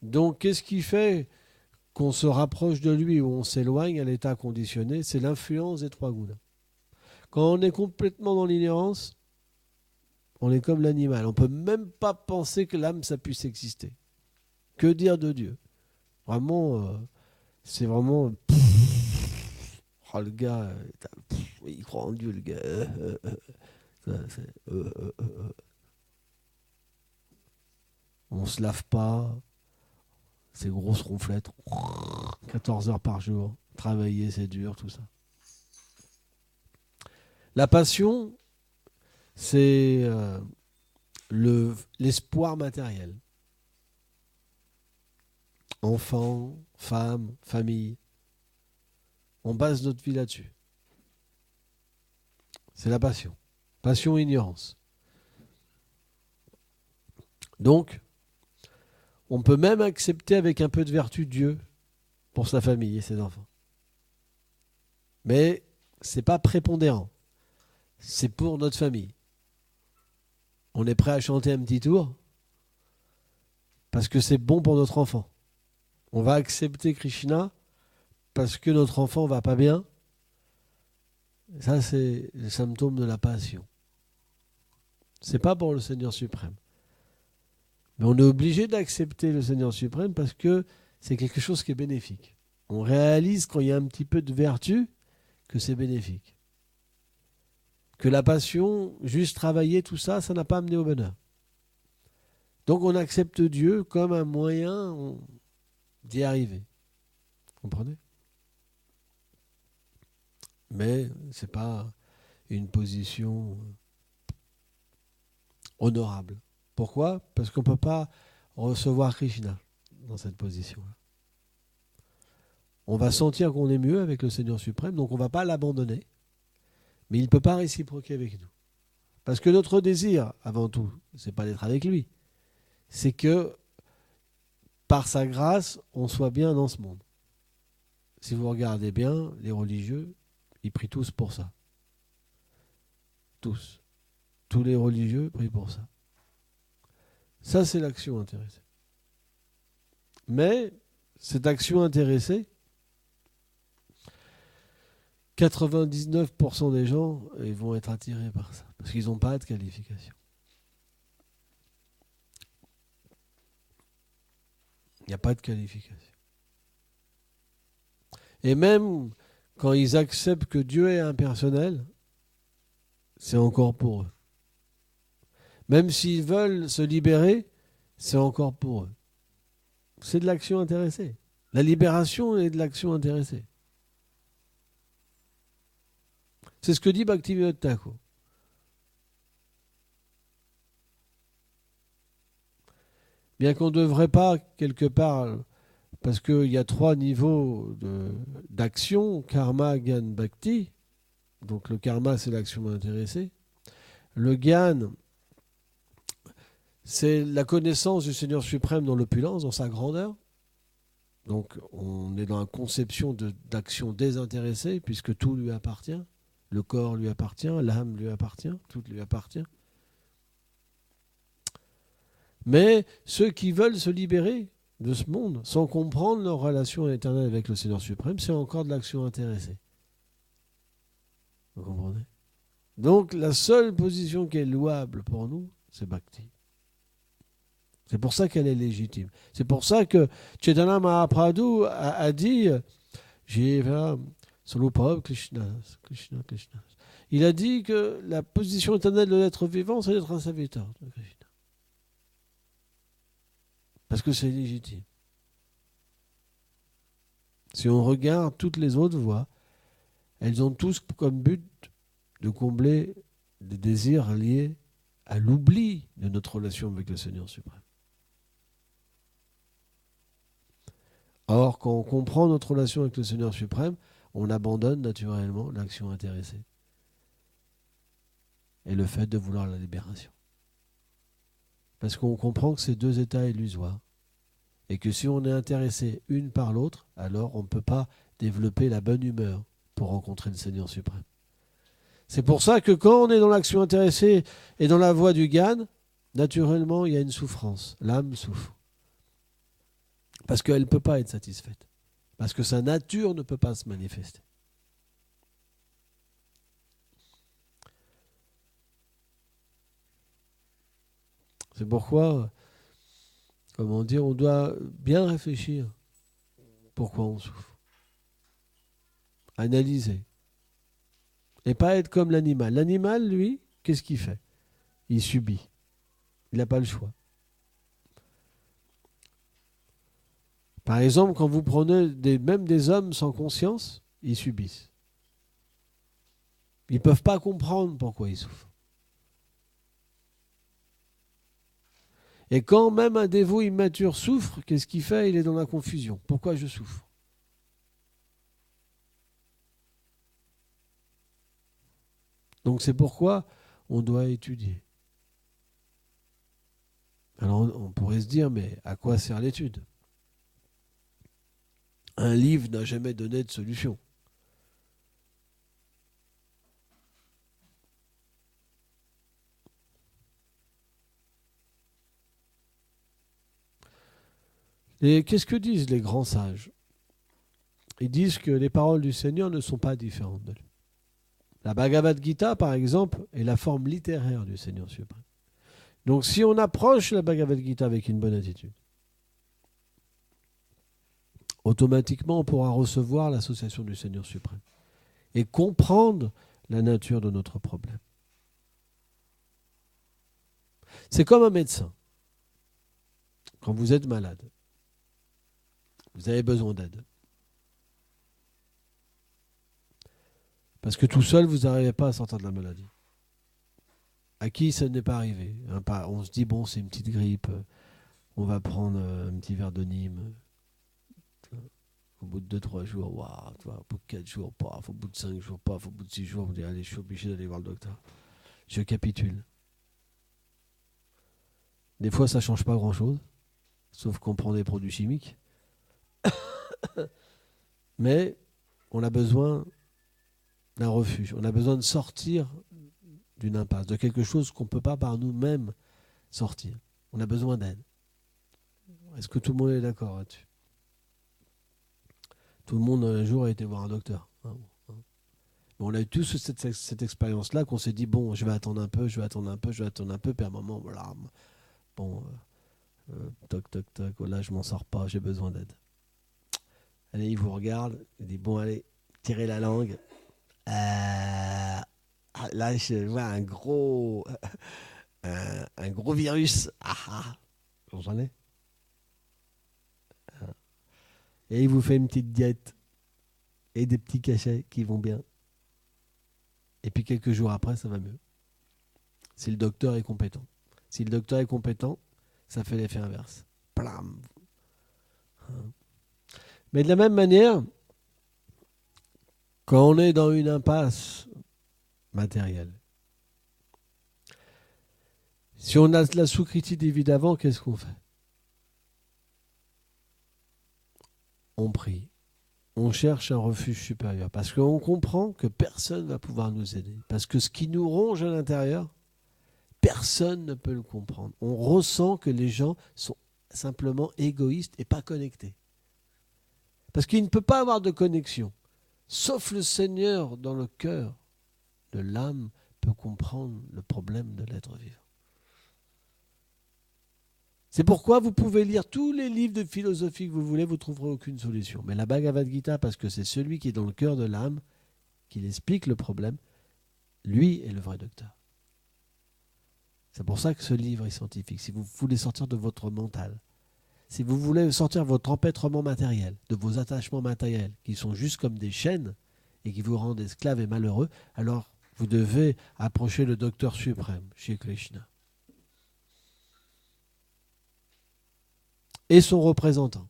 Donc, qu'est-ce qui fait qu'on se rapproche de lui ou on s'éloigne à l'état conditionné? C'est l'influence des trois guna. Quand on est complètement dans l'ignorance, on est comme l'animal. On ne peut même pas penser que l'âme, ça puisse exister. Que dire de Dieu? Vraiment, c'est vraiment... Oh, le gars, il croit en Dieu, le gars. On se lave pas. Ces grosses ronflettes. 14 heures par jour. Travailler, c'est dur, tout ça. La passion, c'est l'espoir matériel. Enfants, femmes, famille. On base notre vie là-dessus. C'est la passion. Passion, ignorance. Donc, on peut même accepter avec un peu de vertu Dieu pour sa famille et ses enfants. Mais c'est pas prépondérant. C'est pour notre famille. On est prêt à chanter un petit tour parce que c'est bon pour notre enfant. On va accepter Krishna parce que notre enfant va pas bien. Ça, c'est le symptôme de la passion. C'est pas pour le Seigneur suprême. Mais on est obligé d'accepter le Seigneur suprême parce que c'est quelque chose qui est bénéfique. On réalise quand il y a un petit peu de vertu que c'est bénéfique. Que la passion, juste travailler tout ça, ça n'a pas amené au bonheur. Donc on accepte Dieu comme un moyen d'y arriver. Vous comprenez? Mais ce n'est pas une position honorable. Pourquoi? Parce qu'on ne peut pas recevoir Krishna dans cette position-là. On va sentir qu'on est mieux avec le Seigneur suprême, donc on ne va pas l'abandonner, mais il ne peut pas réciproquer avec nous. Parce que notre désir, avant tout, ce n'est pas d'être avec lui, c'est que par sa grâce, on soit bien dans ce monde. Si vous regardez bien, les religieux, ils prient tous pour ça. Tous. Tous les religieux prient pour ça. Ça, c'est l'action intéressée. Mais cette action intéressée, 99% des gens ils vont être attirés par ça, parce qu'ils n'ont pas de qualification. Il n'y a pas de qualification. Et même quand ils acceptent que Dieu est impersonnel, c'est encore pour eux. Même s'ils veulent se libérer, c'est encore pour eux. C'est de l'action intéressée. La libération est de l'action intéressée. C'est ce que dit Bhaktivinoda Thakur. Bien qu'on ne devrait pas, quelque part, parce qu'il y a 3 niveaux d'action, karma, gyan, bhakti. Donc le karma, c'est l'action intéressée. Le gyan, c'est la connaissance du Seigneur suprême dans l'opulence, dans sa grandeur. Donc on est dans la conception d'action désintéressée, puisque tout lui appartient. Le corps lui appartient, l'âme lui appartient, tout lui appartient. Mais ceux qui veulent se libérer de ce monde, sans comprendre leur relation éternelle avec le Seigneur suprême, c'est encore de l'action intéressée. Vous comprenez? Donc la seule position qui est louable pour nous, c'est Bhakti. C'est pour ça qu'elle est légitime. C'est pour ça que Chaitanya Mahaprabhu a dit Jiva Swarupa Krishna, Krishna, Krishna. Il a dit que la position éternelle de l'être vivant, c'est d'être un serviteur de Krishna. Parce que c'est légitime. Si on regarde toutes les autres voies, elles ont tous comme but de combler des désirs liés à l'oubli de notre relation avec le Seigneur suprême. Or, quand on comprend notre relation avec le Seigneur suprême, on abandonne naturellement l'action intéressée et le fait de vouloir la libération. Parce qu'on comprend que c'est 2 états illusoires et que si on est intéressé une par l'autre, alors on ne peut pas développer la bonne humeur pour rencontrer le Seigneur suprême. C'est pour ça que quand on est dans l'action intéressée et dans la voie du gyan, naturellement, il y a une souffrance. L'âme souffre. Parce qu'elle ne peut pas être satisfaite. Parce que sa nature ne peut pas se manifester. C'est pourquoi, comment dire, on doit bien réfléchir pourquoi on souffre. Analyser. Et pas être comme l'animal. L'animal, lui, qu'est-ce qu'il fait? Il subit. Il n'a pas le choix. Par exemple, quand vous prenez même des hommes sans conscience, ils subissent. Ils ne peuvent pas comprendre pourquoi ils souffrent. Et quand même un dévot immature souffre, qu'est-ce qu'il fait? Il est dans la confusion. Pourquoi je souffre? Donc c'est pourquoi on doit étudier. Alors on pourrait se dire, mais à quoi sert l'étude? Un livre n'a jamais donné de solution. Et qu'est-ce que disent les grands sages? Ils disent que les paroles du Seigneur ne sont pas différentes de lui. La Bhagavad Gita, par exemple, est la forme littéraire du Seigneur suprême. Donc si on approche la Bhagavad Gita avec une bonne attitude, automatiquement on pourra recevoir l'association du Seigneur suprême et comprendre la nature de notre problème. C'est comme un médecin. Quand vous êtes malade, vous avez besoin d'aide. Parce que tout seul, vous n'arrivez pas à sortir de la maladie. À qui ça n'est pas arrivé? On se dit, bon, c'est une petite grippe, on va prendre un petit verre de Nîmes. Au bout de 2-3 jours, waouh, au bout de 4 jours, paf, au bout de 5 jours, paf, au bout de 6 jours, vous dites, allez, je suis obligé d'aller voir le docteur. Je capitule. Des fois, ça ne change pas grand-chose, sauf qu'on prend des produits chimiques. Mais on a besoin d'un refuge. On a besoin de sortir d'une impasse, de quelque chose qu'on ne peut pas par nous-mêmes sortir. On a besoin d'aide. Est-ce que tout le monde est d'accord là-dessus? Tout le monde un jour a été voir un docteur. On a eu tous cette expérience-là qu'on s'est dit, bon, je vais attendre un peu, puis à un moment, voilà, bon, toc, toc, toc, oh là, je m'en sors pas, j'ai besoin d'aide. Allez, il vous regarde, il dit, bon, allez, tirez la langue. Là, je vois un gros virus. Vous comprenez? Et il vous fait une petite diète et des petits cachets qui vont bien. Et puis quelques jours après, ça va mieux. Si le docteur est compétent. Si le docteur est compétent, ça fait l'effet inverse. Plam. Mais de la même manière, quand on est dans une impasse matérielle, si on a la Sukriti Devi d'avant, qu'est-ce qu'on fait? On prie. On cherche un refuge supérieur. Parce qu'on comprend que personne ne va pouvoir nous aider. Parce que ce qui nous ronge à l'intérieur, personne ne peut le comprendre. On ressent que les gens sont simplement égoïstes et pas connectés. Parce qu'il ne peut pas avoir de connexion. Sauf le Seigneur dans le cœur de l'âme peut comprendre le problème de l'être vivant. C'est pourquoi vous pouvez lire tous les livres de philosophie que vous voulez, vous ne trouverez aucune solution. Mais la Bhagavad Gita, parce que c'est celui qui est dans le cœur de l'âme, qui explique le problème, lui est le vrai docteur. C'est pour ça que ce livre est scientifique. Si vous voulez sortir de votre mental, si vous voulez sortir de votre empêtrement matériel, de vos attachements matériels, qui sont juste comme des chaînes et qui vous rendent esclaves et malheureux, alors vous devez approcher le docteur suprême, Shri Krishna. Et son représentant.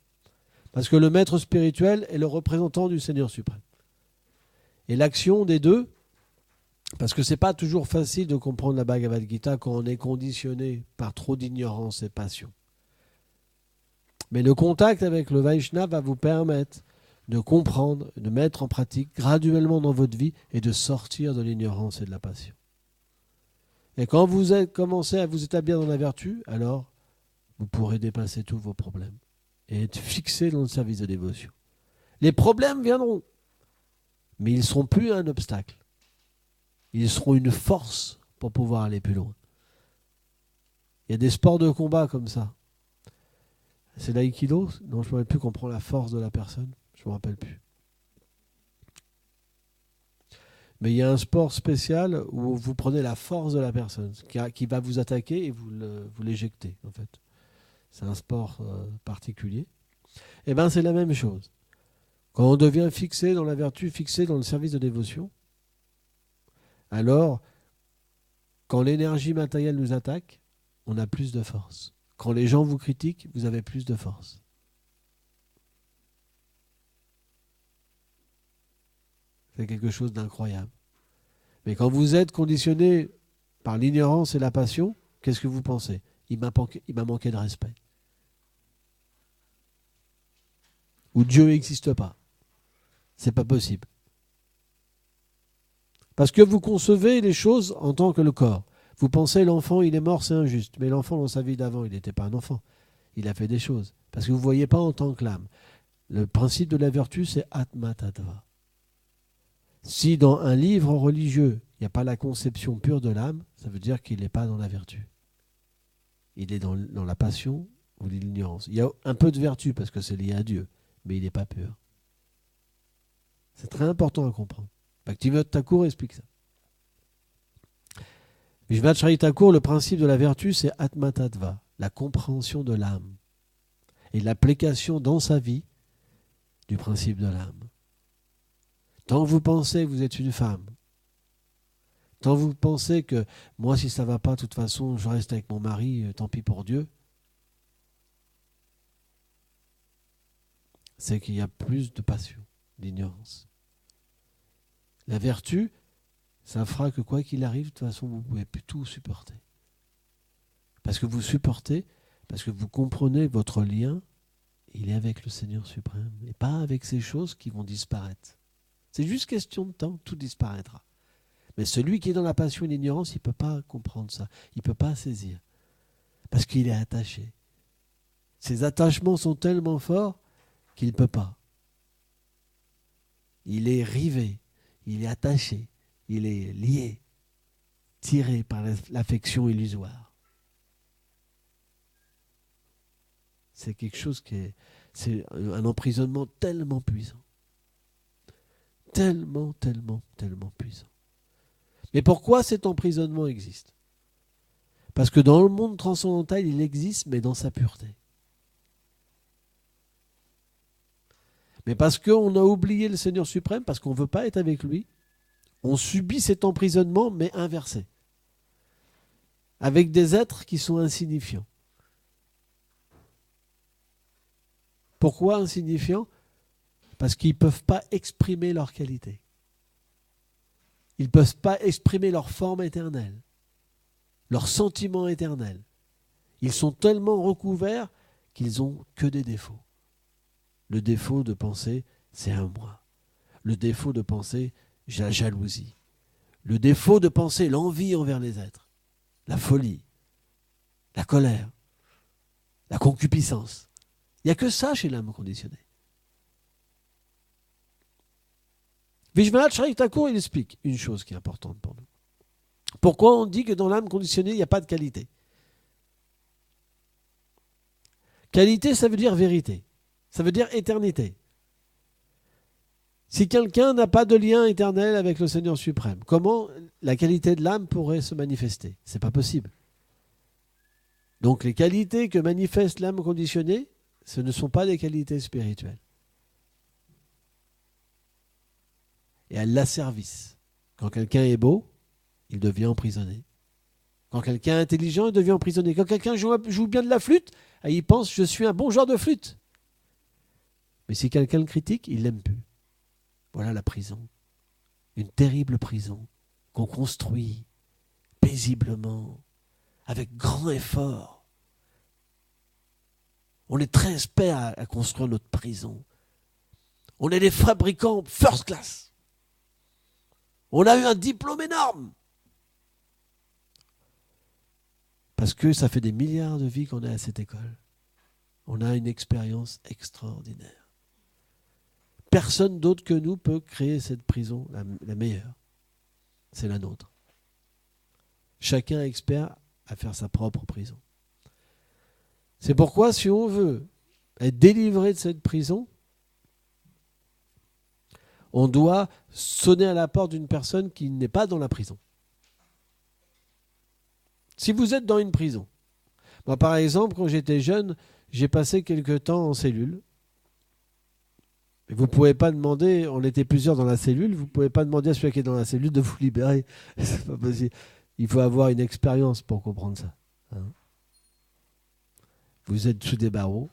Parce que le maître spirituel est le représentant du Seigneur suprême. Et l'action des deux, parce que ce n'est pas toujours facile de comprendre la Bhagavad Gita quand on est conditionné par trop d'ignorance et passion. Mais le contact avec le Vaishnava va vous permettre de comprendre, de mettre en pratique graduellement dans votre vie et de sortir de l'ignorance et de la passion. Et quand vous commencez à vous établir dans la vertu, alors vous pourrez dépasser tous vos problèmes. et être fixé dans le service de dévotion. Les problèmes viendront, mais ils ne seront plus un obstacle. Ils seront une force pour pouvoir aller plus loin. Il y a des sports de combat comme ça. C'est l'aïkido? Non, je ne me rappelle plus qu'on prend la force de la personne. Je ne me rappelle plus. Mais il y a un sport spécial où vous prenez la force de la personne qui va vous attaquer et vous l'éjectez, en fait. C'est un sport particulier. Eh bien, c'est la même chose. Quand on devient fixé dans la vertu, fixé dans le service de dévotion, alors, quand l'énergie matérielle nous attaque, on a plus de force. Quand les gens vous critiquent, vous avez plus de force. C'est quelque chose d'incroyable. Mais quand vous êtes conditionné par l'ignorance et la passion, qu'est-ce que vous pensez? Il m'a manqué de respect. Ou Dieu n'existe pas. C'est pas possible. Parce que vous concevez les choses en tant que le corps. Vous pensez l'enfant, il est mort, c'est injuste. Mais l'enfant, dans sa vie d'avant, il n'était pas un enfant. Il a fait des choses. Parce que vous ne voyez pas en tant que l'âme. Le principe de la vertu, c'est Atma Tattva. Si dans un livre religieux, il n'y a pas la conception pure de l'âme, ça veut dire qu'il n'est pas dans la vertu. Il est dans la passion ou l'ignorance. Il y a un peu de vertu parce que c'est lié à Dieu, mais il n'est pas pur. C'est très important à comprendre. Bhaktivinoda Thakur explique ça. Vishwanath Thakur, le principe de la vertu, c'est Atma Tattva, la compréhension de l'âme et l'application dans sa vie du principe de l'âme. Tant que vous pensez que vous êtes une femme, tant que vous pensez que moi, si ça ne va pas, de toute façon, je reste avec mon mari, tant pis pour Dieu, c'est qu'il y a plus de passion, d'ignorance. La vertu, ça fera que quoi qu'il arrive, de toute façon, vous pouvez plus tout supporter. Parce que vous supportez, parce que vous comprenez votre lien, il est avec le Seigneur suprême, et pas avec ces choses qui vont disparaître. C'est juste question de temps, tout disparaîtra. Mais celui qui est dans la passion et l'ignorance, il ne peut pas comprendre ça, il ne peut pas saisir, parce qu'il est attaché. Ses attachements sont tellement forts qu'il ne peut pas. Il est rivé, il est attaché, il est lié, tiré par l'affection illusoire. C'est quelque chose c'est un emprisonnement tellement puissant. Tellement puissant. Mais pourquoi cet emprisonnement existe? Parce que dans le monde transcendantal, il existe, mais dans sa pureté. Mais parce qu'on a oublié le Seigneur suprême, parce qu'on ne veut pas être avec lui, on subit cet emprisonnement, mais inversé. Avec des êtres qui sont insignifiants. Pourquoi insignifiants? Parce qu'ils ne peuvent pas exprimer leur qualité. Ils ne peuvent pas exprimer leur forme éternelle, leur sentiment éternel. Ils sont tellement recouverts qu'ils n'ont que des défauts. Le défaut de penser, c'est un moi. Le défaut de penser, j'ai la jalousie. Le défaut de penser, l'envie envers les êtres. La folie, la colère, la concupiscence. Il n'y a que ça chez l'âme conditionnée. Vishwanath Thakur, il explique une chose qui est importante pour nous. Pourquoi on dit que dans l'âme conditionnée, il n'y a pas de qualité? Qualité, ça veut dire vérité. Ça veut dire éternité. Si quelqu'un n'a pas de lien éternel avec le Seigneur suprême, comment la qualité de l'âme pourrait se manifester? C'est pas possible. Donc les qualités que manifeste l'âme conditionnée, ce ne sont pas des qualités spirituelles. Et elle l'asservissent. Quand quelqu'un est beau, il devient emprisonné. Quand quelqu'un est intelligent, il devient emprisonné. Quand quelqu'un joue bien de la flûte, il pense « je suis un bon joueur de flûte ». Mais si quelqu'un le critique, il ne l'aime plus. Voilà la prison. Une terrible prison qu'on construit paisiblement, avec grand effort. On est très experts à construire notre prison. On est des fabricants first class. On a eu un diplôme énorme. Parce que ça fait des milliards de vies qu'on est à cette école. on a une expérience extraordinaire. Personne d'autre que nous peut créer cette prison, la meilleure. C'est la nôtre. Chacun est expert à faire sa propre prison. C'est pourquoi, si on veut être délivré de cette prison, on doit sonner à la porte d'une personne qui n'est pas dans la prison. Si vous êtes dans une prison, moi par exemple, quand j'étais jeune, j'ai passé quelques temps en cellule. Et vous ne pouvez pas demander, on était plusieurs dans la cellule, vous ne pouvez pas demander à celui qui est dans la cellule de vous libérer. C'est pas possible. Il faut avoir une expérience pour comprendre ça. Hein. Vous êtes sous des barreaux.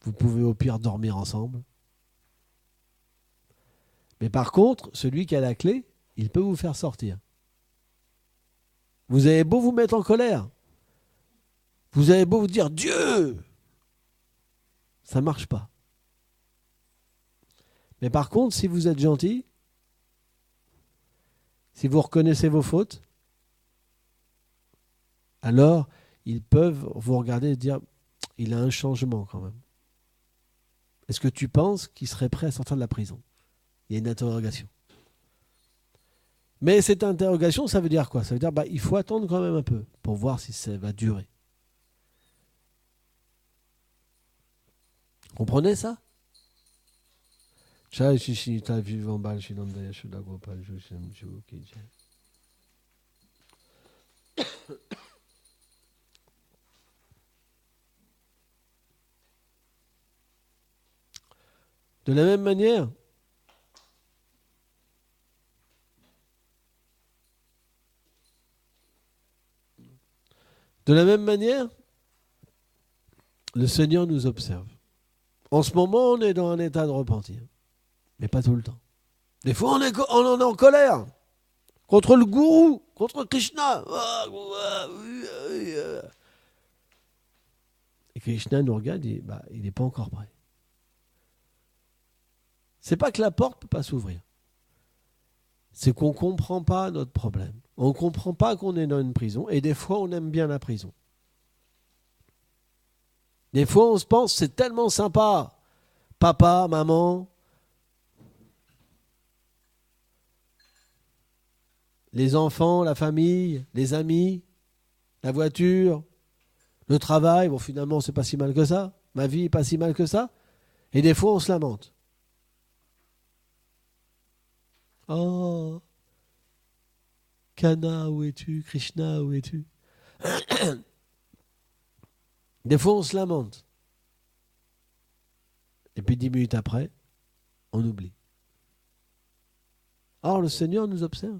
Vous pouvez au pire dormir ensemble. Mais par contre, celui qui a la clé, il peut vous faire sortir. Vous avez beau vous mettre en colère. Vous avez beau vous dire « Dieu !» Ça ne marche pas. Mais par contre, si vous êtes gentil, si vous reconnaissez vos fautes, alors ils peuvent vous regarder et dire « Il a un changement quand même. Est-ce que tu penses qu'il serait prêt à sortir de la prison ?» Il y a une interrogation. Mais cette interrogation, ça veut dire quoi? Ça veut dire il faut attendre quand même un peu pour voir si ça va durer. Comprenez ça? De la même manière, le Seigneur nous observe. En ce moment, on est dans un état de repentir, mais pas tout le temps. Des fois, on en est en colère contre le gourou, contre Krishna. Et Krishna nous regarde et dit, il n'est pas encore prêt. C'est pas que la porte ne peut pas s'ouvrir. C'est qu'on ne comprend pas notre problème. On ne comprend pas qu'on est dans une prison. Et des fois, on aime bien la prison. Des fois, on se pense, c'est tellement sympa. Papa, maman, les enfants, la famille, les amis, la voiture, le travail. Bon, finalement, c'est pas si mal que ça. Ma vie n'est pas si mal que ça. Et des fois, on se lamente. Oh, Kana, où es-tu? Krishna, où es-tu? Des fois, on se lamente. Et puis 10 minutes après, on oublie. Or, le Seigneur nous observe.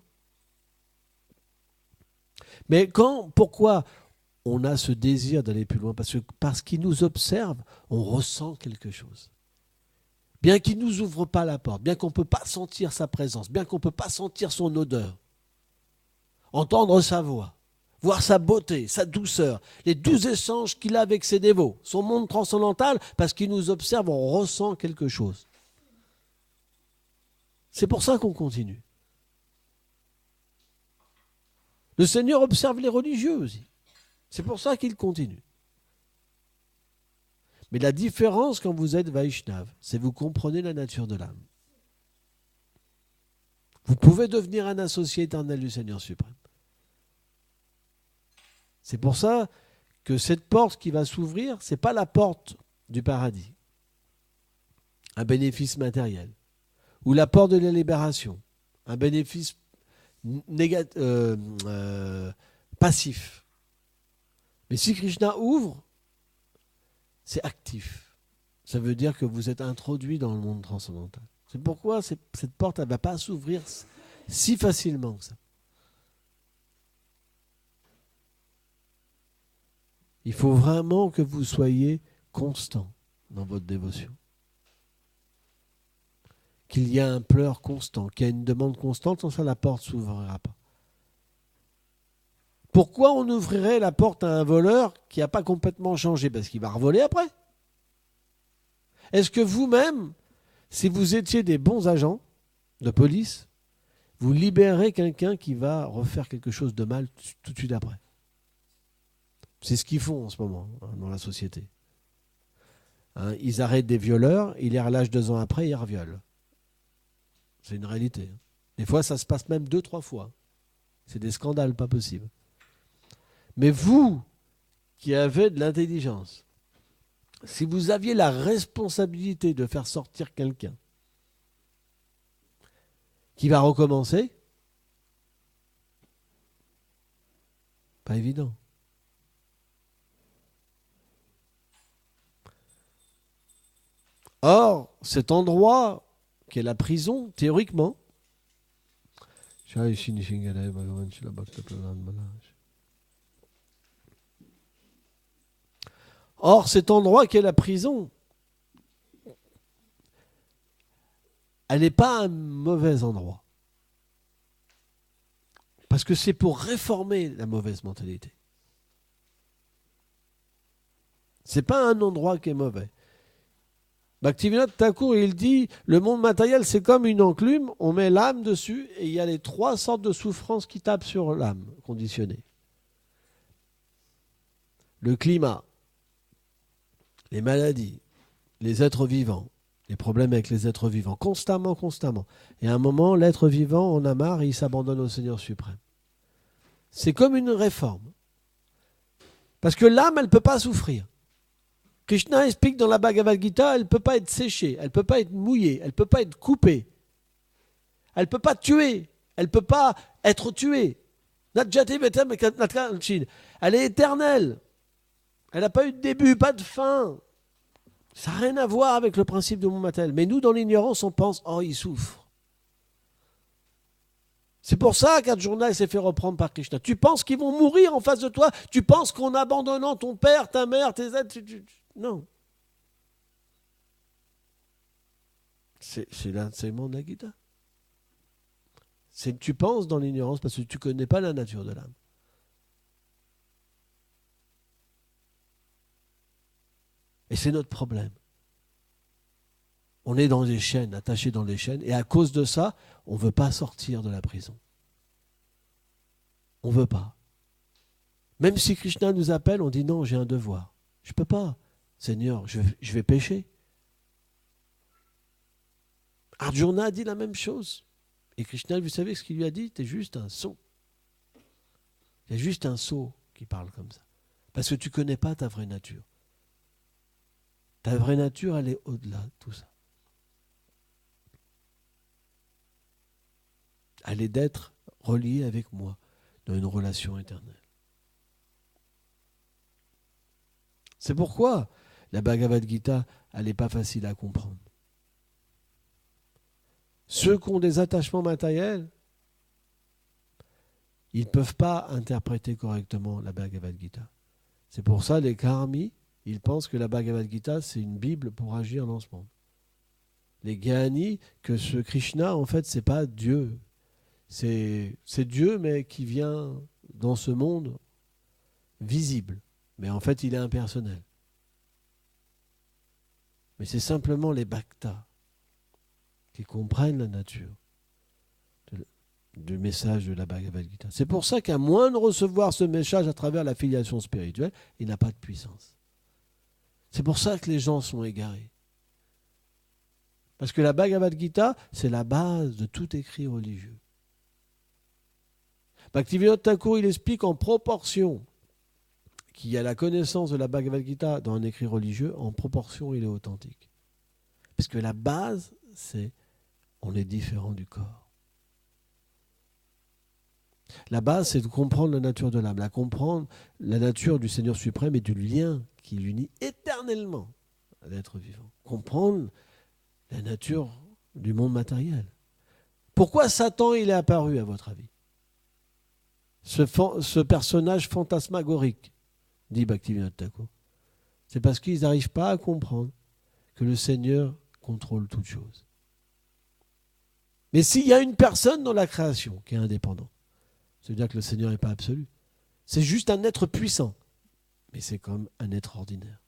Mais pourquoi on a ce désir d'aller plus loin? Parce qu'il nous observe, on ressent quelque chose. Bien qu'il ne nous ouvre pas la porte, bien qu'on ne peut pas sentir sa présence, bien qu'on ne peut pas sentir son odeur, entendre sa voix, voir sa beauté, sa douceur, les 12 échanges qu'il a avec ses dévots, son monde transcendantal, parce qu'il nous observe, on ressent quelque chose. C'est pour ça qu'on continue. Le Seigneur observe les religieux aussi. C'est pour ça qu'il continue. Mais la différence quand vous êtes Vaishnav, c'est que vous comprenez la nature de l'âme. Vous pouvez devenir un associé éternel du Seigneur suprême. C'est pour ça que cette porte qui va s'ouvrir, ce n'est pas la porte du paradis, un bénéfice matériel, ou la porte de la libération, un bénéfice passif. Mais si Krishna ouvre, c'est actif. Ça veut dire que vous êtes introduit dans le monde transcendantal. C'est pourquoi cette porte ne va pas s'ouvrir si facilement que ça. Il faut vraiment que vous soyez constant dans votre dévotion. Qu'il y ait un pleur constant, qu'il y ait une demande constante, sans ça la porte ne s'ouvrira pas. Pourquoi on ouvrirait la porte à un voleur qui n'a pas complètement changé? Parce qu'il va revoler après. Est-ce que vous-même, si vous étiez des bons agents de police, vous libérez quelqu'un qui va refaire quelque chose de mal tout de suite après? C'est ce qu'ils font en ce moment dans la société. Hein, ils arrêtent des violeurs, ils les relâchent 2 ans après, ils reviolent. C'est une réalité. Des fois, ça se passe même 2-3 fois. C'est des scandales pas possibles. Mais vous, qui avez de l'intelligence, si vous aviez la responsabilité de faire sortir quelqu'un qui va recommencer, pas évident. Or, cet endroit qui est la prison, théoriquement, cet endroit qui est la prison, elle n'est pas un mauvais endroit. Parce que c'est pour réformer la mauvaise mentalité. Ce n'est pas un endroit qui est mauvais. Bhaktivinoda Thakur, il dit, le monde matériel, c'est comme une enclume, on met l'âme dessus et il y a les 3 sortes de souffrances qui tapent sur l'âme conditionnée. Le climat, les maladies, les êtres vivants, les problèmes avec les êtres vivants, constamment. Et à un moment, l'être vivant en a marre et il s'abandonne au Seigneur suprême. C'est comme une réforme. Parce que l'âme, elle ne peut pas souffrir. Krishna explique dans la Bhagavad Gita, elle ne peut pas être séchée, elle ne peut pas être mouillée, elle ne peut pas être coupée. Elle ne peut pas tuer, elle ne peut pas être tuée. Elle est éternelle. Elle n'a pas eu de début, pas de fin. Ça n'a rien à voir avec le principe du monde matériel. Mais nous, dans l'ignorance, on pense, oh, il souffre. C'est pour ça qu'Arjuna s'est fait reprendre par Krishna. Tu penses qu'ils vont mourir en face de toi? Tu penses qu'en abandonnant ton père, ta mère, tes êtres... Non. C'est l'enseignement de la Gita. Tu penses dans l'ignorance parce que tu ne connais pas la nature de l'âme. Et c'est notre problème. On est dans des chaînes, attachés dans les chaînes, et à cause de ça, on ne veut pas sortir de la prison. On ne veut pas. Même si Krishna nous appelle, on dit non, j'ai un devoir. Je ne peux pas. Seigneur, je vais pécher. Arjuna a dit la même chose. Et Krishna, vous savez ce qu'il lui a dit? T'es juste un sot. Il y a juste un sot qui parle comme ça. Parce que tu ne connais pas ta vraie nature. Ta vraie nature, elle est au-delà de tout ça. Elle est d'être reliée avec moi dans une relation éternelle. C'est pourquoi la Bhagavad Gita, elle n'est pas facile à comprendre. Ceux qui ont des attachements matériels, ils ne peuvent pas interpréter correctement la Bhagavad Gita. C'est pour ça les karmis, ils pensent que la Bhagavad Gita, c'est une Bible pour agir dans ce monde. Les Jnani, que ce Krishna, en fait, ce n'est pas Dieu. C'est Dieu, mais qui vient dans ce monde visible. Mais en fait, il est impersonnel. Mais c'est simplement les bhaktas qui comprennent la nature du message de la Bhagavad Gita. C'est pour ça qu'à moins de recevoir ce message à travers la filiation spirituelle, il n'a pas de puissance. C'est pour ça que les gens sont égarés. Parce que la Bhagavad Gita, c'est la base de tout écrit religieux. Bhaktivinoda Thakur, il explique en proportion qu'il y a la connaissance de la Bhagavad Gita dans un écrit religieux, en proportion il est authentique. Parce que la base, c'est on est différent du corps. La base, c'est de comprendre la nature de l'âme, comprendre la nature du Seigneur suprême et du lien qui l'unit éternellement à l'être vivant. Comprendre la nature du monde matériel. Pourquoi Satan il est apparu, à votre avis? Ce personnage fantasmagorique, dit Bhaktivinoda Thakur. C'est parce qu'ils n'arrivent pas à comprendre que le Seigneur contrôle toutes choses. Mais s'il y a une personne dans la création qui est indépendante, c'est-à-dire que le Seigneur n'est pas absolu. C'est juste un être puissant, mais c'est comme un être ordinaire.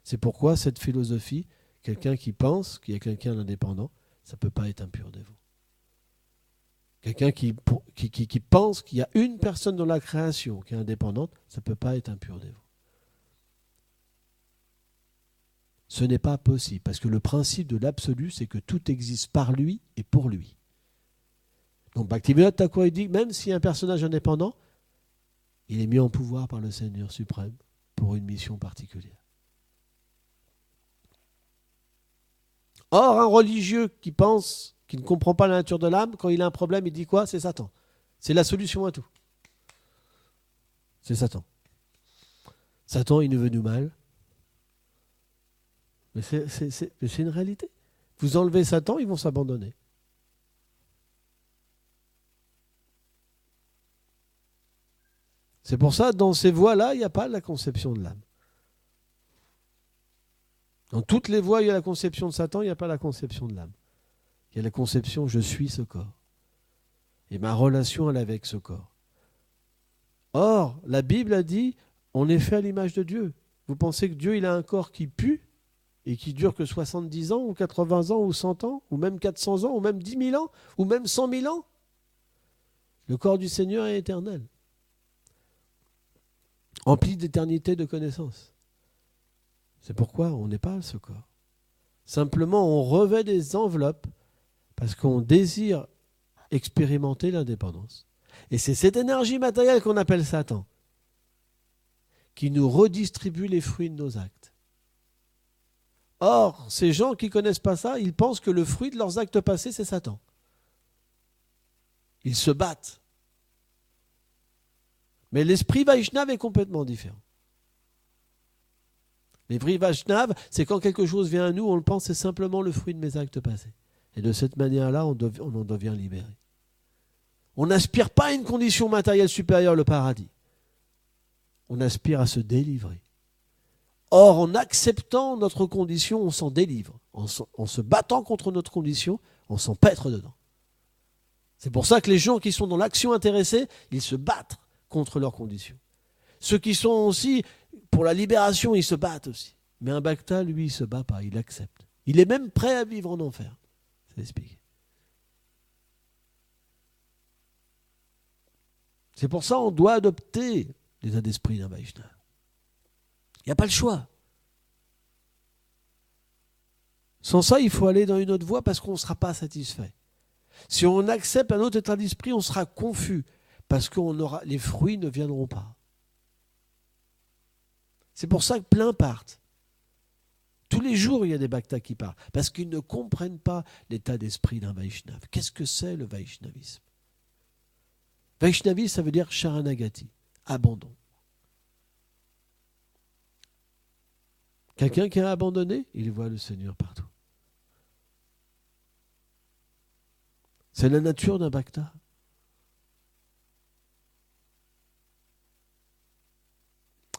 C'est pourquoi cette philosophie, quelqu'un qui pense qu'il y a quelqu'un d'indépendant, ça ne peut pas être un pur dévot. Quelqu'un qui pense qu'il y a une personne dans la création qui est indépendante, ça ne peut pas être un pur dévot. Ce n'est pas possible, parce que le principe de l'absolu, c'est que tout existe par lui et pour lui. Donc Bhaktivinoda Thakur, il dit, même s'il y a un personnage indépendant, il est mis en pouvoir par le Seigneur suprême pour une mission particulière. Or, un religieux qui ne comprend pas la nature de l'âme, quand il a un problème, il dit quoi? C'est Satan. C'est la solution à tout. C'est Satan. Satan, il nous veut du mal. Mais c'est une réalité. Vous enlevez Satan, ils vont s'abandonner. C'est pour ça, dans ces voies-là, il n'y a pas la conception de l'âme. Dans toutes les voies, il y a la conception de Satan, il n'y a pas la conception de l'âme. Il y a la conception, je suis ce corps. Et ma relation, elle est avec ce corps. Or, la Bible a dit, on est fait à l'image de Dieu. Vous pensez que Dieu, il a un corps qui pue et qui dure que 70 ans, ou 80 ans, ou 100 ans, ou même 400 ans, ou même 10 000 ans, ou même 100 000 ans? Le corps du Seigneur est éternel, rempli d'éternité de connaissance. C'est pourquoi on n'est pas ce corps. Simplement, on revêt des enveloppes parce qu'on désire expérimenter l'indépendance. Et c'est cette énergie matérielle qu'on appelle Satan qui nous redistribue les fruits de nos actes. Or, ces gens qui ne connaissent pas ça, ils pensent que le fruit de leurs actes passés, c'est Satan. Ils se battent. Mais l'esprit Vaishnava est complètement différent. L'esprit Vaishnava, c'est quand quelque chose vient à nous, on le pense, c'est simplement le fruit de mes actes passés. Et de cette manière-là, on en devient libéré. On n'aspire pas à une condition matérielle supérieure, le paradis. On aspire à se délivrer. Or, en acceptant notre condition, on s'en délivre. En se battant contre notre condition, on s'empêtre dedans. C'est pour ça que les gens qui sont dans l'action intéressée, ils se battent contre leurs conditions. Ceux qui sont aussi pour la libération, ils se battent aussi. Mais un bhakta, lui, il ne se bat pas, il accepte. Il est même prêt à vivre en enfer. C'est expliqué. C'est pour ça qu'on doit adopter l'état d'esprit d'un Vaishnava. Il n'y a pas le choix. Sans ça, il faut aller dans une autre voie parce qu'on ne sera pas satisfait. Si on accepte un autre état d'esprit, on sera confus parce que les fruits ne viendront pas. C'est pour ça que plein partent. Tous les jours, il y a des bhaktas qui partent parce qu'ils ne comprennent pas l'état d'esprit d'un Vaishnava. Qu'est-ce que c'est le Vaishnavisme? Vaishnavisme, ça veut dire Sharanagati, abandon. Quelqu'un qui a abandonné, il voit le Seigneur partout. C'est la nature d'un bhakta.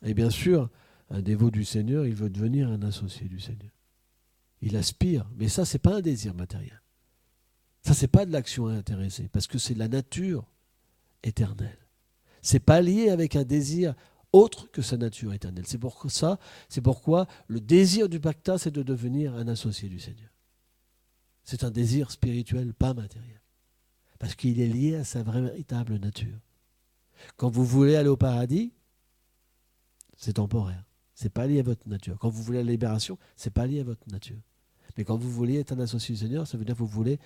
Et bien sûr, un dévot du Seigneur, il veut devenir un associé du Seigneur. Il aspire, mais ça, c'est pas un désir matériel. Ça, c'est pas de l'action intéressée, parce que c'est la nature éternelle. C'est pas lié avec un désir autre que sa nature éternelle. C'est pourquoi le désir du bhakta, c'est de devenir un associé du Seigneur. C'est un désir spirituel, pas matériel. Parce qu'il est lié à sa vraie véritable nature. Quand vous voulez aller au paradis, c'est temporaire. C'est pas lié à votre nature. Quand vous voulez la libération, c'est pas lié à votre nature. Mais quand vous voulez être un associé du Seigneur, ça veut dire que vous voulez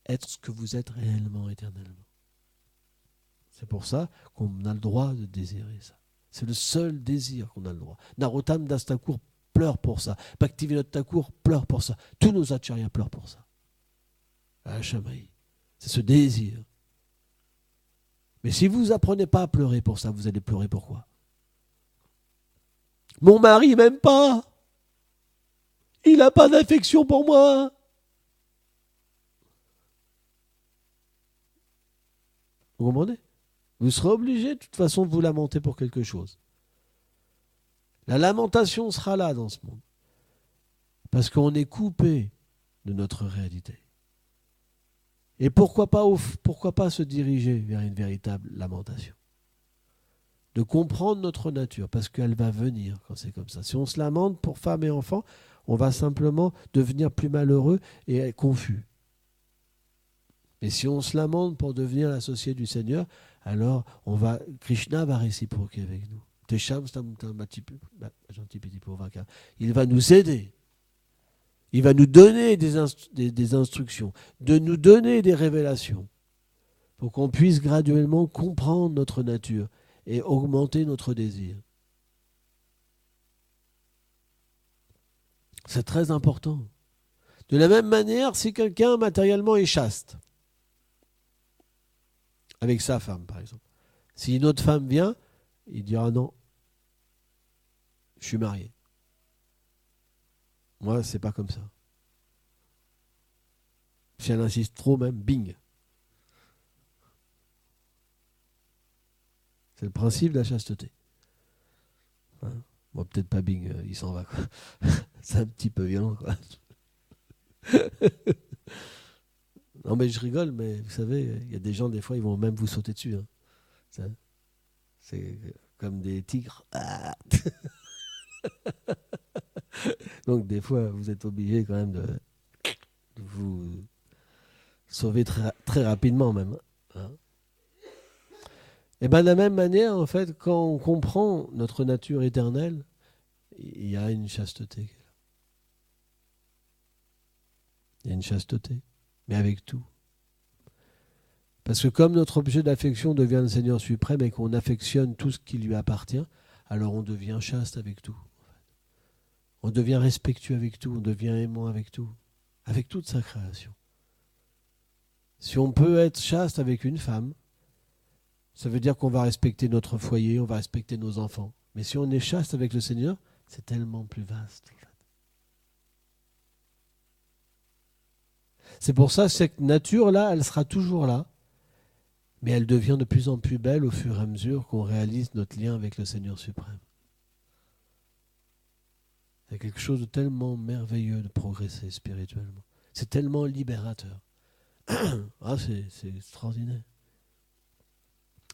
être ce que vous êtes réellement, éternellement. C'est pour ça qu'on a le droit de désirer ça. C'est le seul désir qu'on a le droit. Narottam Das Thakur pleure pour ça. Bhaktivinoda Thakur pleure pour ça. Tous nos acharyas pleurent pour ça. À Shamaï. C'est ce désir. Mais si vous apprenez pas à pleurer pour ça, vous allez pleurer pourquoi? Mon mari m'aime pas. Il n'a pas d'affection pour moi. Vous comprenez? Vous serez obligé de toute façon de vous lamenter pour quelque chose. La lamentation sera là dans ce monde. Parce qu'on est coupé de notre réalité. Et pourquoi pas se diriger vers une véritable lamentation? De comprendre notre nature, parce qu'elle va venir quand c'est comme ça. Si on se lamente pour femmes et enfants, on va simplement devenir plus malheureux et confus. Mais si on se lamente pour devenir l'associé du Seigneur, alors Krishna va réciproquer avec nous. Il va nous aider. Il va nous donner des instructions, de nous donner des révélations pour qu'on puisse graduellement comprendre notre nature et augmenter notre désir. C'est très important. De la même manière, si quelqu'un matériellement est chaste, avec sa femme par exemple, si une autre femme vient, il dira non, je suis marié. Moi, c'est pas comme ça. Si elle insiste trop même, bing. C'est le principe de la chasteté. Hein? Bon, peut-être pas bing, il s'en va, quoi. C'est un petit peu violent, quoi. Non, mais je rigole, mais vous savez, il y a des gens, des fois, ils vont même vous sauter dessus. Hein. C'est comme des tigres. Ah. Donc, des fois, vous êtes obligé quand même de vous sauver très, très rapidement, même. Hein. Et bien, de la même manière, en fait, quand on comprend notre nature éternelle, il y a une chasteté. Il y a une chasteté, mais avec tout. Parce que comme notre objet d'affection devient le Seigneur suprême et qu'on affectionne tout ce qui lui appartient, alors on devient chaste avec tout. On devient respectueux avec tout, on devient aimant avec tout, avec toute sa création. Si on peut être chaste avec une femme, ça veut dire qu'on va respecter notre foyer, on va respecter nos enfants. Mais si on est chaste avec le Seigneur, c'est tellement plus vaste. En fait. C'est pour ça que cette nature-là, elle sera toujours là, mais elle devient de plus en plus belle au fur et à mesure qu'on réalise notre lien avec le Seigneur suprême. C'est quelque chose de tellement merveilleux de progresser spirituellement. C'est tellement libérateur. Ah, c'est extraordinaire.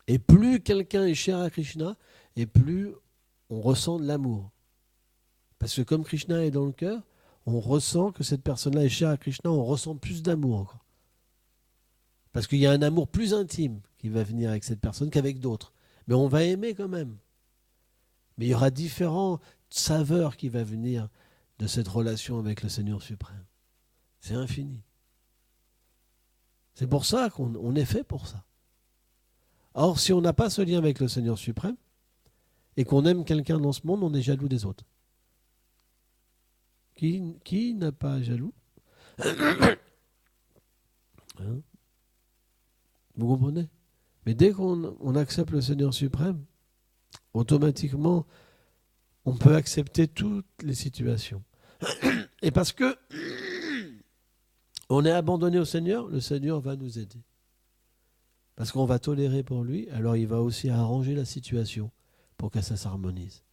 Et plus quelqu'un est cher à Krishna, et plus on ressent de l'amour. Parce que comme Krishna est dans le cœur, on ressent que cette personne-là est chère à Krishna, on ressent plus d'amour encore. Parce qu'il y a un amour plus intime qui va venir avec cette personne qu'avec d'autres. Mais on va aimer quand même. Mais il y aura différentes saveurs qui vont venir de cette relation avec le Seigneur suprême. C'est infini. C'est pour ça qu'on est fait pour ça. Or, si on n'a pas ce lien avec le Seigneur suprême, et qu'on aime quelqu'un dans ce monde, on est jaloux des autres. Qui n'a pas jaloux? Hein? Vous comprenez? Mais dès qu'on accepte le Seigneur suprême, automatiquement, on peut accepter toutes les situations. Et parce que on est abandonné au Seigneur, le Seigneur va nous aider. Parce qu'on va tolérer pour lui, alors il va aussi arranger la situation pour que ça s'harmonise.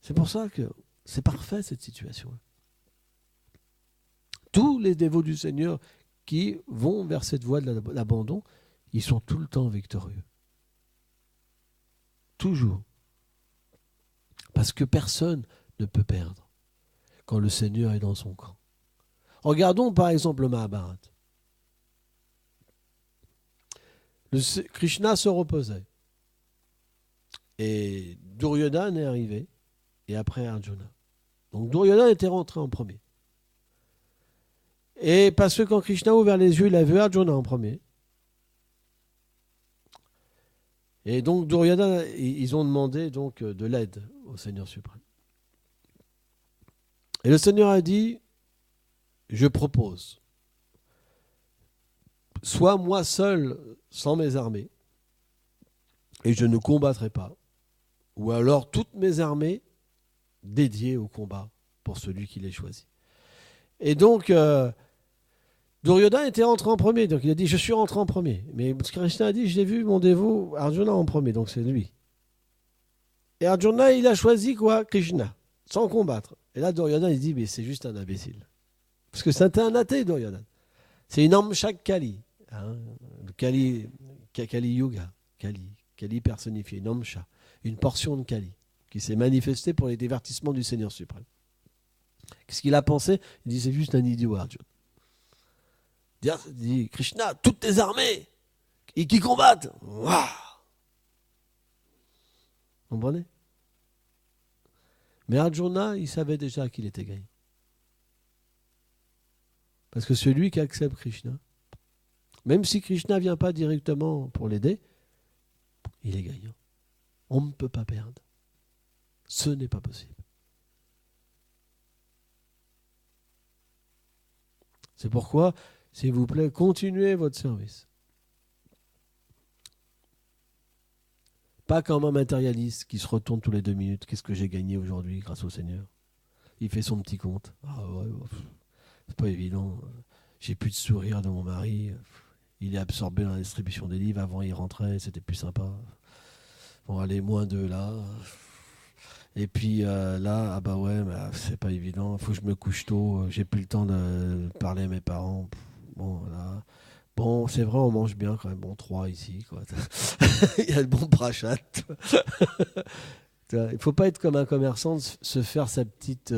C'est pour ça que c'est parfait cette situation. Tous les dévots du Seigneur qui vont vers cette voie de l'abandon, ils sont tout le temps victorieux. Toujours. Parce que personne ne peut perdre quand le Seigneur est dans son camp. Regardons par exemple le Mahabharata. Krishna se reposait. Et Duryodhana est arrivé. Et après Arjuna. Donc Duryodhana était rentré en premier. Et parce que quand Krishna a ouvert les yeux, il a vu Arjuna en premier. Et donc Duryodhana, ils ont demandé donc de l'aide au Seigneur suprême. Et le Seigneur a dit, je propose, soit moi seul sans mes armées, et je ne combattrai pas, ou alors toutes mes armées dédiées au combat pour celui qui les choisit. Et donc, Duryodhana était rentré en premier, donc il a dit, je suis rentré en premier. Mais Krishna a dit, j'ai vu mon dévot Arjuna en premier, donc c'est lui. Et Arjuna, il a choisi quoi? Krishna, sans combattre. Et là, Duryodhana, il dit, mais c'est juste un imbécile. Parce que c'était un athée, Duryodhana. C'est une Amshak Kali. Hein, le Kali Yuga. Kali personnifié, une Amsha. Une portion de Kali qui s'est manifestée pour les divertissements du Seigneur suprême. Qu'est-ce qu'il a pensé? Il dit, c'est juste un idiot, Arjuna. dit Krishna, toutes tes armées et qui combattent. Waouh. Vous comprenez? Mais Arjuna, il savait déjà qu'il était gagnant. Parce que celui qui accepte Krishna, même si Krishna ne vient pas directement pour l'aider, il est gagnant. On ne peut pas perdre. Ce n'est pas possible. C'est pourquoi, s'il vous plaît, continuez votre service. Pas comme un matérialiste qui se retourne tous les 2 minutes. Qu'est-ce que j'ai gagné aujourd'hui grâce au Seigneur? Il fait son petit compte. Ah ouais, c'est pas évident. J'ai plus de sourire de mon mari. Il est absorbé dans la distribution des livres. Avant, il rentrait, c'était plus sympa. Bon, allez, -2 là. Et puis là, ah bah ouais, bah, c'est pas évident. Il faut que je me couche tôt. J'ai plus le temps de parler à mes parents. Bon, là. Bon, c'est vrai, on mange bien quand même. Bon, 3 ici, quoi. Il y a le bon prachat. Il ne faut pas être comme un commerçant, se faire sa petite,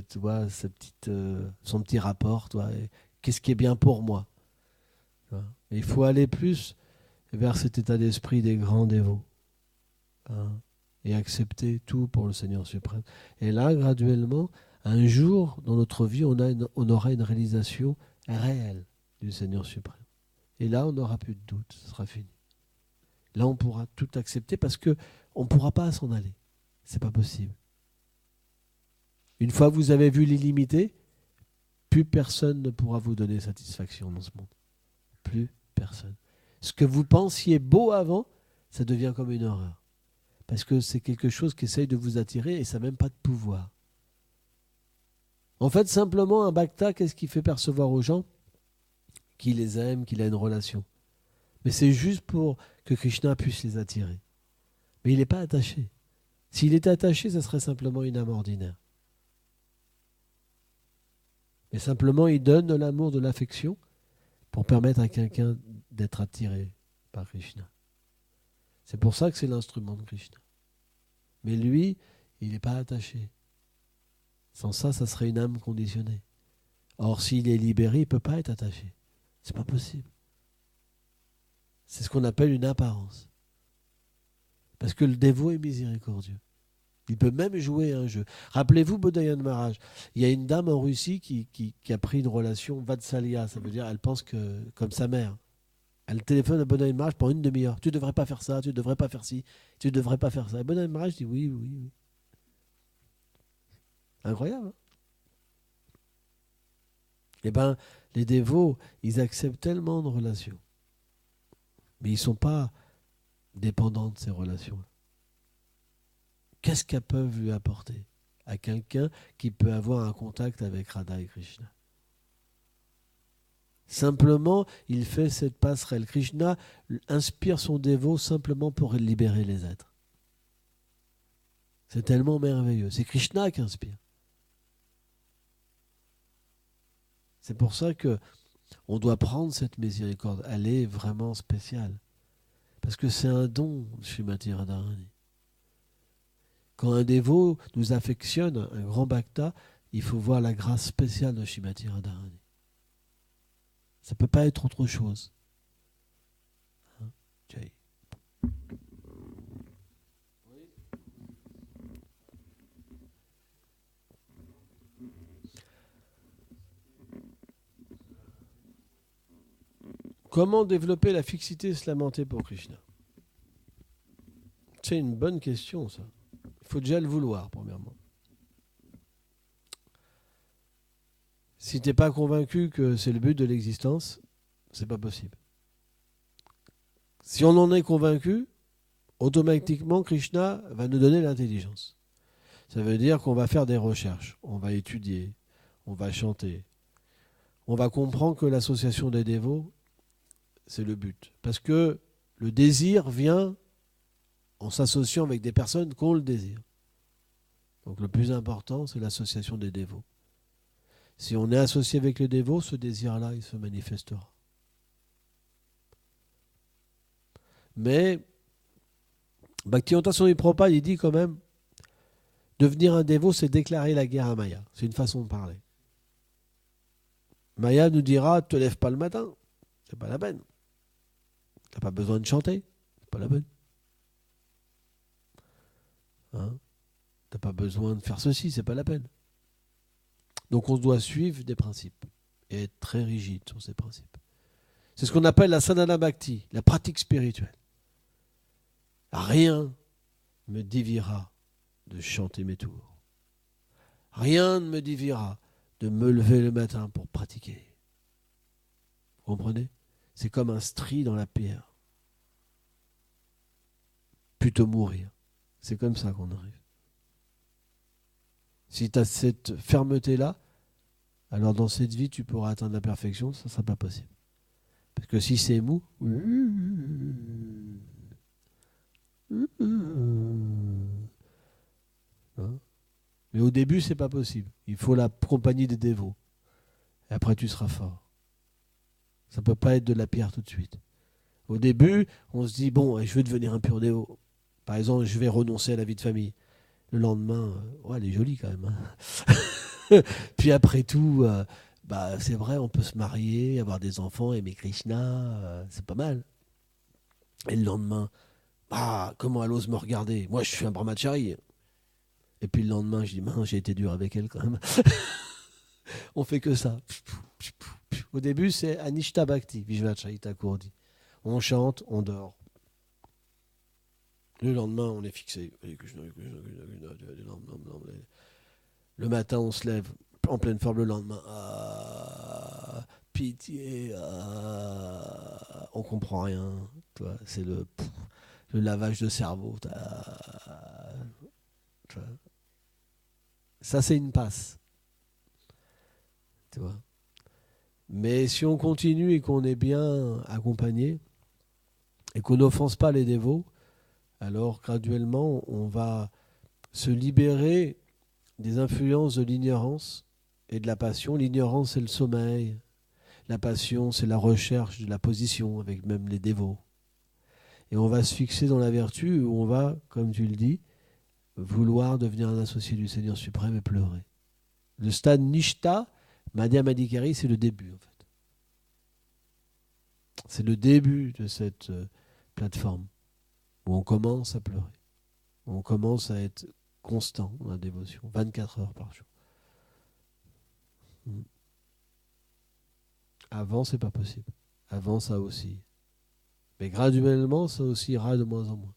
tu vois, son petit rapport. Qu'est-ce qui est bien pour moi? Il faut aller plus vers cet état d'esprit des grands dévots. Et accepter tout pour le Seigneur suprême. Et là, graduellement, un jour, dans notre vie, on aura une réalisation réelle du Seigneur suprême. Et là, on n'aura plus de doute, ce sera fini. Là, on pourra tout accepter parce qu'on ne pourra pas s'en aller. Ce n'est pas possible. Une fois que vous avez vu l'illimité, plus personne ne pourra vous donner satisfaction dans ce monde. Plus personne. Ce que vous pensiez beau avant, ça devient comme une horreur. Parce que c'est quelque chose qui essaye de vous attirer et ça n'a même pas de pouvoir. En fait, simplement, un bhakta, qu'est-ce qu'il fait percevoir aux gens? Qu'il les aime, qu'il a une relation. Mais c'est juste pour que Krishna puisse les attirer. Mais il n'est pas attaché. S'il était attaché, ce serait simplement une âme ordinaire. Mais simplement, il donne de l'amour, de l'affection pour permettre à quelqu'un d'être attiré par Krishna. C'est pour ça que c'est l'instrument de Krishna. Mais lui, il n'est pas attaché. Sans ça, ça serait une âme conditionnée. Or, s'il est libéré, il ne peut pas être attaché. C'est pas possible. C'est ce qu'on appelle une apparence. Parce que le dévot est miséricordieux. Il peut même jouer un jeu. Rappelez-vous Bodhayan Maharaj. Il y a une dame en Russie qui a pris une relation Vatsalya. Ça veut dire elle pense que comme sa mère. Elle téléphone à Bodhayan Maharaj pendant une demi-heure. Tu ne devrais pas faire ça, tu ne devrais pas faire ci, tu ne devrais pas faire ça. Et Bodhayan Maharaj dit oui, oui, oui. Incroyable. Hein? Eh bien, les dévots, ils acceptent tellement de relations. Mais ils ne sont pas dépendants de ces relations. Qu'est-ce qu'elles peuvent lui apporter à quelqu'un qui peut avoir un contact avec Radha et Krishna? Simplement, il fait cette passerelle. Krishna inspire son dévot simplement pour libérer les êtres. C'est tellement merveilleux. C'est Krishna qui inspire. C'est pour ça que on doit prendre cette miséricorde. Elle est vraiment spéciale. Parce que c'est un don de Srimati Radharani. Quand un dévot nous affectionne, un grand bhakta, il faut voir la grâce spéciale de Srimati Radharani. Ça ne peut pas être autre chose. Hein? Jai. Comment développer la fixité slamentée pour Krishna? C'est une bonne question, ça. Il faut déjà le vouloir, premièrement. Si tu n'es pas convaincu que c'est le but de l'existence, c'est pas possible. Si on en est convaincu, automatiquement, Krishna va nous donner l'intelligence. Ça veut dire qu'on va faire des recherches, on va étudier, on va chanter. On va comprendre que l'association des dévots, c'est le but. Parce que le désir vient en s'associant avec des personnes qui ont le désir. Donc le plus important, c'est l'association des dévots. Si on est associé avec le dévot, ce désir-là, il se manifestera. Mais Bhaktivedanta Swami Prabhupada, il dit quand même, devenir un dévot, c'est déclarer la guerre à Maya. C'est une façon de parler. Maya nous dira, te lève pas le matin, c'est pas la peine. T'as pas besoin de chanter, c'est pas la peine. Hein? T'as pas besoin de faire ceci, c'est pas la peine. Donc on doit suivre des principes et être très rigide sur ces principes. C'est ce qu'on appelle la sadhana bhakti, la pratique spirituelle. Rien me déviera de chanter mes tours. Rien ne me déviera de me lever le matin pour pratiquer. Vous comprenez? C'est comme un stri dans la pierre. Plutôt mourir. C'est comme ça qu'on arrive. Si tu as cette fermeté-là, alors dans cette vie, tu pourras atteindre la perfection, ça ne sera pas possible. Parce que si c'est mou, hein? Mais au début, c'est pas possible. Il faut la compagnie des dévots. Et après, tu seras fort. Ça ne peut pas être de la pierre tout de suite. Au début, on se dit, bon, je veux devenir un pur dévot. Par exemple, je vais renoncer à la vie de famille. Le lendemain, elle est jolie quand même. Hein. Puis après tout, c'est vrai, on peut se marier, avoir des enfants, aimer Krishna, c'est pas mal. Et le lendemain, comment elle ose me regarder? Moi, je suis un brahmachari. Et puis le lendemain, je dis, j'ai été dur avec elle quand même. On fait que ça. Au début, c'est Anishta Bhakti, Vishvacharita Thakur dit. On chante, on dort. Le lendemain, on est fixé. Le matin, on se lève en pleine forme le lendemain. Pitié. On comprend rien. C'est le lavage de cerveau. Ça, c'est une passe. Tu vois. Mais si on continue et qu'on est bien accompagné et qu'on n'offense pas les dévots, alors graduellement, on va se libérer des influences de l'ignorance et de la passion. L'ignorance, c'est le sommeil. La passion, c'est la recherche de la position avec même les dévots. Et on va se fixer dans la vertu où on va, comme tu le dis, vouloir devenir un associé du Seigneur suprême et pleurer. Le stade Nishta, Madhya Madhikari, c'est le début en fait. C'est le début de cette plateforme où on commence à pleurer. Où on commence à être constant dans la dévotion, 24 heures par jour. Avant, c'est pas possible. Avant, ça oscille. Mais graduellement, ça oscillera de moins en moins.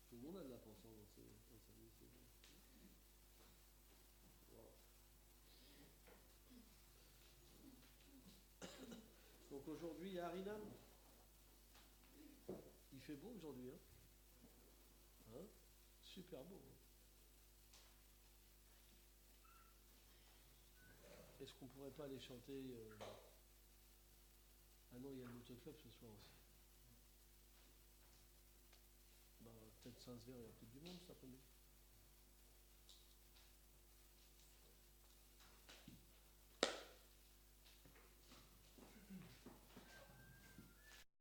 Tout le monde a de la pensée dans sa vie. Donc aujourd'hui, il y a Harinam. Il fait beau aujourd'hui. Hein? Super beau. Est-ce qu'on pourrait pas aller chanter Ah non, il y a le motoclub ce soir aussi. Peut-être Saint-Sever, il y a peut-être du monde cet après-midi.